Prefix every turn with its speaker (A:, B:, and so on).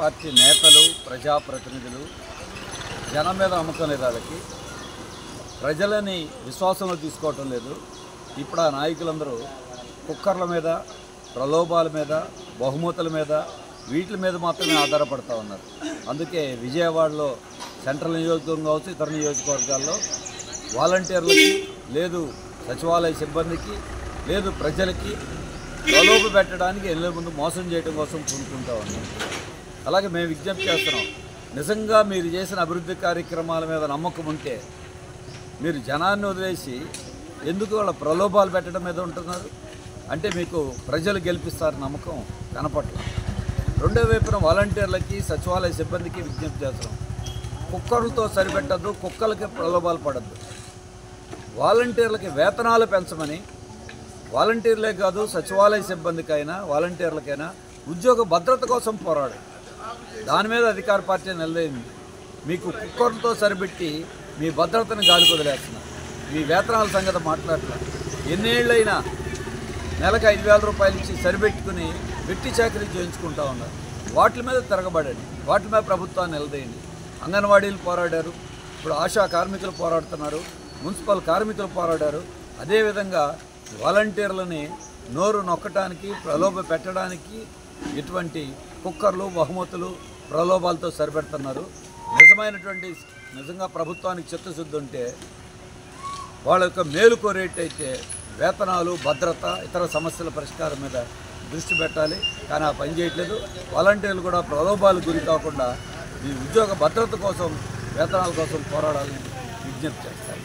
A: Party నేతలు ప్రజాప్రతినిధులు జనం మీద నమ్మకం లేదు. వాళ్ళకి ప్రజలని విశ్వాసంలో తీసుకోవటం లేదు. ఇప్పుడు ఆ నాయకులందరూ కుక్కర్ల మీద, ప్రలోభాల మీద, బహుమతుల మీద, వీటి మీద మాత్రమే ఆధారపడుతూ ఉన్నారు. అందుకే విజయవాడలో సెంట్రల్ నియోజకవర్గం కావచ్చు, ఇతర నియోజకవర్గాల్లో వాలంటీర్లకి లేదు, సచివాలయ సిబ్బందికి లేదు, ప్రజలకి ప్రలోభ పెట్టడానికి వెళ్ళే ముందు మోసం చేయడం కోసం పూనుకుంటూ ఉన్నాం. అలాగే మేము విజ్ఞప్తి చేస్తున్నాం, నిజంగా మీరు చేసిన అభివృద్ధి కార్యక్రమాల మీద నమ్మకం ఉంటే మీరు జనాన్ని వదిలేసి ఎందుకు వాళ్ళ ప్రలోభాలు పెట్టడం మీద ఉంటున్నారు? అంటే మీకు ప్రజలు గెలిపిస్తారు నమ్మకం కనపట్ల. రెండో వైపున వాలంటీర్లకి, సచివాలయ సిబ్బందికి విజ్ఞప్తి చేస్తున్నాం, కుక్కర్లతో సరిపెట్టద్దు, కుక్కలకి ప్రలోభాలు పడద్దు. వాలంటీర్లకి వేతనాలు పెంచమని, వాలంటీర్లే కాదు సచివాలయ సిబ్బందికైనా వాలంటీర్లకైనా ఉద్యోగ భద్రత కోసం పోరాడు. దాని మీద అధికార పార్టీ నిలదైంది. మీకు కుక్కర్లతో సరిపెట్టి మీ భద్రతను గాలికి వదిలేస్తున్నారు. మీ వేతనాల సంగతి మాట్లాడలేదు. ఎన్నేళ్ళైనా నెలకు 5,000 రూపాయలు ఇచ్చి సరిపెట్టుకుని వెట్టి చాకరీ చేయించుకుంటా ఉన్నారు. వాటి మీద తిరగబడండి, వాటి మీద ప్రభుత్వాన్ని నిలదీయండి. అంగన్వాడీలు పోరాడారు, ఇప్పుడు ఆశా కార్మికులు పోరాడుతున్నారు, మున్సిపల్ కార్మికులు పోరాడారు. అదేవిధంగా వాలంటీర్లని నోరు నొక్కటానికి, ప్రలోభ పెట్టడానికి ఇటువంటి కుక్కర్లు, బహుమతులు, ప్రలోభాలతో సరిపెడుతున్నారు. నిజంగా ప్రభుత్వానికి చిత్తశుద్ధి ఉంటే వాళ్ళ యొక్క మేలు కోరేటైతే వేతనాలు, భద్రత, ఇతర సమస్యల పరిష్కారం మీద దృష్టి పెట్టాలి. కానీ ఆ పని చేయట్లేదు. వాలంటీర్లు కూడా ప్రలోభాలు గురి కాకుండా ఈ ఉద్యోగ భద్రత కోసం, వేతనాల కోసం పోరాడాలని విజ్ఞప్తి చేస్తారు.